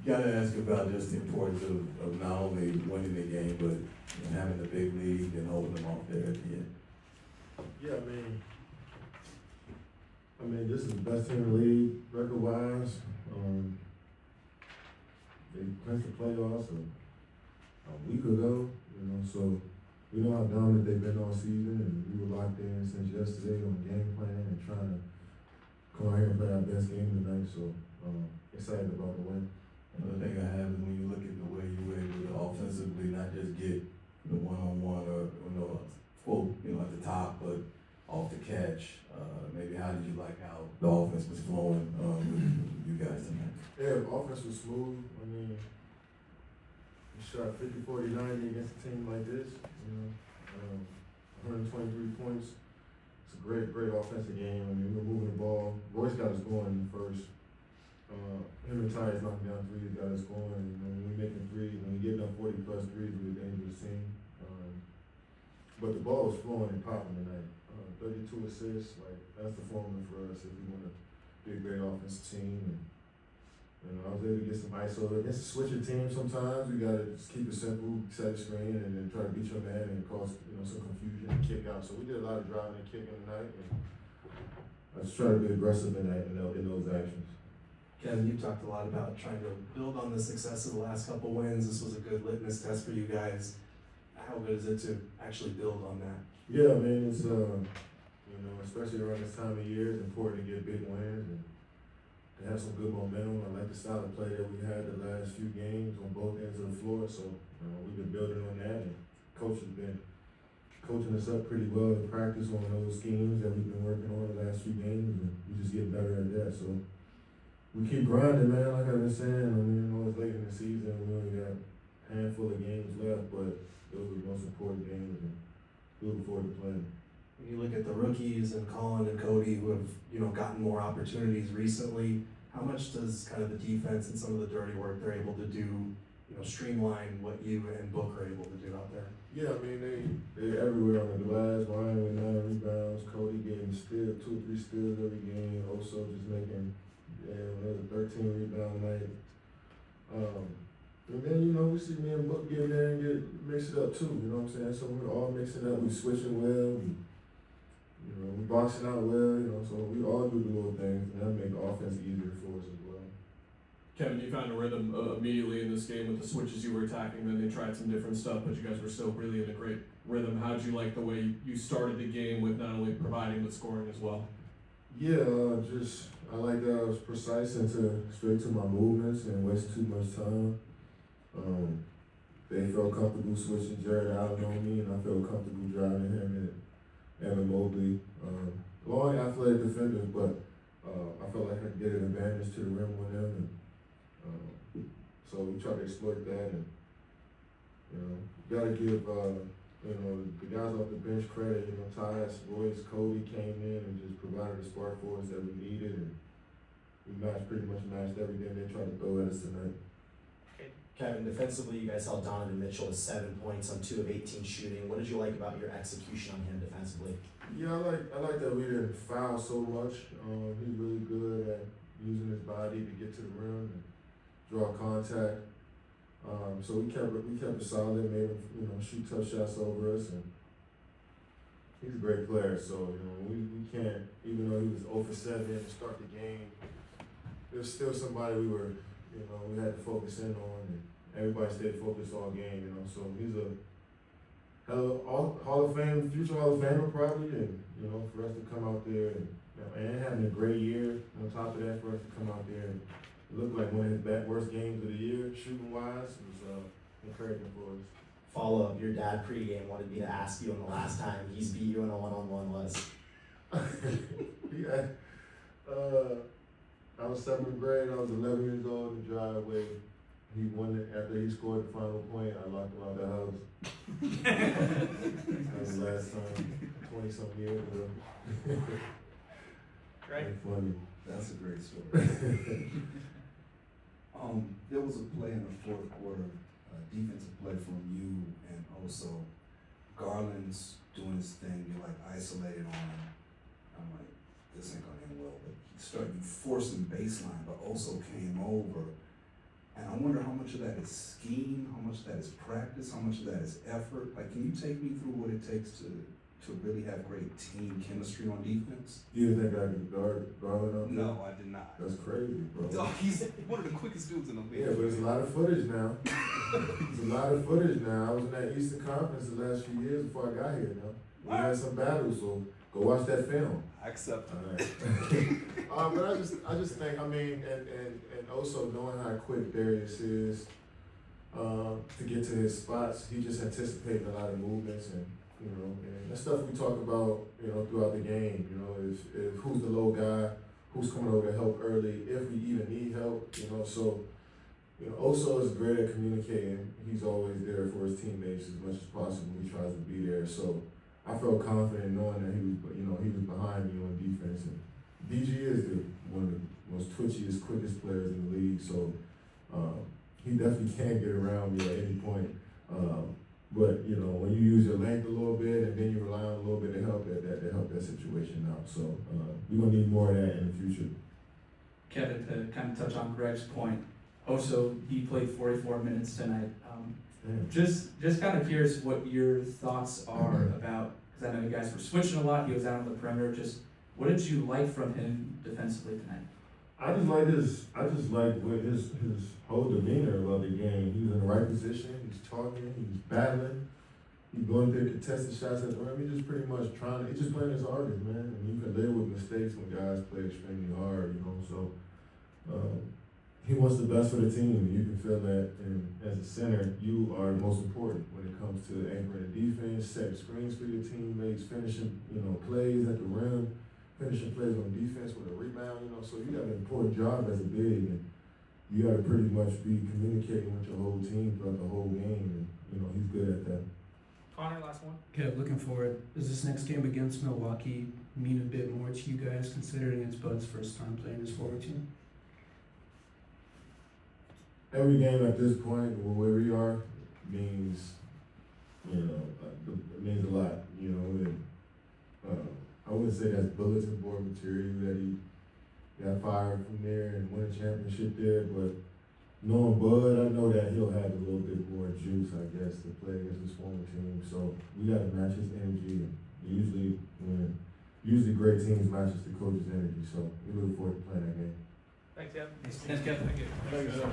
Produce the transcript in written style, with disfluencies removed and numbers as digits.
Gotta ask about just the importance of not only winning the game, but having the big lead and holding them off there at the end. Yeah, I mean, this is the best team in the league record-wise. They clinched the playoffs a week ago, so we know how dominant they've been all season, and we were locked in since yesterday on the game plan and trying to come out here and play our best game tonight. So excited about the win. Another thing I have is when you look at the way you were able to offensively not just get the one-on-one or quote at the top, but off the catch. Maybe how did you like how the offense was flowing with you guys tonight? Yeah, the offense was smooth. I mean, we shot 50, 40, 90 against a team like this. 123 points. It's a great offensive game. I mean, we were moving the ball. Royce got us going in the first. Him and Tyus knocking down threes got us going. When we making threes, when we getting up 40 plus threes, we're a dangerous team. But the ball was flowing and popping tonight. 32 assists, that's the formula for us if we want to be a great offensive team. And I was able to get some ISO against a switcher team. Sometimes we gotta just keep it simple, set a screen, and then try to beat your man and cause some confusion and kick out. So we did a lot of driving and kicking tonight, and I just try to be aggressive in those actions. Kevin, you talked a lot about trying to build on the success of the last couple wins. This was a good litmus test for you guys. How good is it to actually build on that? Yeah, I mean, it's especially around this time of year, it's important to get big wins and to have some good momentum. I like the style of play that we had the last few games on both ends of the floor, so we've been building on that, and coach has been coaching us up pretty well in practice on those schemes that we've been working on the last few games, and we just get better at that. So we keep grinding, man. Like I've been saying, it's late in the season. We only got a handful of games left, but those are the most important games, and looking forward to playing. When you look at the rookies and Colin and Cody who have gotten more opportunities recently, how much does kind of the defense and some of the dirty work they're able to do, streamline what you and Book are able to do out there? Yeah, I mean they're everywhere on the glass. Ryan with 9 rebounds, Cody getting 2 or 3 steals every game. Also just making there's a 13 rebound night. And then we see me and Book get in there and mix it up too. You know what I'm saying? So we're all mixing up. We switching well. We boxing out well, so we all do the little things, and that make the offense easier for us as well. Kevin, you found a rhythm immediately in this game with the switches you were attacking, then they tried some different stuff, but you guys were still really in a great rhythm. How did you like the way you started the game with not only providing but scoring as well? Yeah, I like that I was precise and straight to my movements and wasting too much time. They felt comfortable switching Jared Allen on me, and I felt comfortable driving him and Evan Mobley, long athletic defenders, but I felt like I could get an advantage to the rim with them, and so we tried to exploit that. And gotta give the guys off the bench credit. Tyus, Royce, Cody came in and just provided the spark for us that we needed, and we pretty much matched everything they tried to throw at us tonight. Kevin, defensively, you guys held Donovan Mitchell to 7 points on 2 of 18 shooting. What did you like about your execution on him defensively? Yeah, I like that we didn't foul so much. He's really good at using his body to get to the rim and draw contact. So we kept it solid, made him shoot tough shots over us, and he's a great player. So we can't, even though he was 0 for 7 to start the game, there's still somebody we had to focus in on, and everybody stayed focused all game, so he's a Hall of Fame, future Hall of Famer probably, and, for us to come out there and having a great year on top of that, for us to come out there and look like one of his worst games of the year, shooting wise, was encouraging for us. Follow up, your dad pregame wanted me to ask you on the last time he's beat you in a one-on-one was. Yeah. I was 7th grade, I was 11 years old in the driveway. He won it after he scored the final point. I locked him out the house. That was the last time, 20-something years ago. Right. Funny. That's a great story. There was a play in the fourth quarter, defensive play from you, and also Garland's doing his thing. You're isolated on him. I'm like, this ain't gonna end well. But you forced him baseline, but also came over And I wonder how much of that is scheme, how much of that is practice, how much of that is effort. Like, can you take me through what it takes to really have great team chemistry on defense? You didn't think I could guard Garland up there? No, I did not. That's crazy, bro. Oh, he's one of the quickest dudes in the league. Yeah, but it's a lot of footage now. It's a lot of footage now. I was in that Eastern Conference the last few years before I got here now. We had some battles, so go watch that film. I accept. All right. But I just think, I mean, and also knowing how quick Darius is to get to his spots, he just anticipating a lot of movements and and that's stuff we talk about, throughout the game. If who's the low guy, who's coming over to help early, if we even need help, so. Oso is great at communicating. He's always there for his teammates as much as possible. He tries to be there. So I felt confident knowing that he was behind me on defense. And DG is one of the most twitchiest, quickest players in the league. So he definitely can get around me at any point. But when you use your length a little bit and then you rely on a little bit to help that situation out. So we're gonna need more of that in the future. Kevin, to kind of touch on Greg's point, also he played 44 minutes tonight. Just kind of curious what your thoughts are about, because I know you guys were switching a lot. He was out on the perimeter. Just what did you like from him defensively tonight? I just like with his whole demeanor about the game. He's in the right position. He's talking. He's battling. He's going through contested shots at the rim. He's just pretty much he's just playing his hardest, man. And you can live with mistakes when guys play extremely hard, So he wants the best for the team. You can feel that. And as a center, you are most important when it comes to anchoring the defense, setting screens for your teammates, finishing, plays at the rim, finishing plays on defense with a rebound, So you got an important job as a big, and you got to pretty much be communicating with your whole team throughout the whole game. And he's good at that. Connor, last one. Yeah, looking forward. Does this next game against Milwaukee mean a bit more to you guys, considering it's Bud's first time playing this forward team? Every game at this point, where we are, means, it means a lot. And, I wouldn't say that's bulletin board material that he got fired from there and won a championship there, but knowing Bud, I know that he'll have a little bit more juice, I guess, to play against his former team. So we got to match his energy. And usually great teams matches the coach's energy. So we look forward to playing that game. Thanks, Kevin. Thanks, Kevin. Thank you.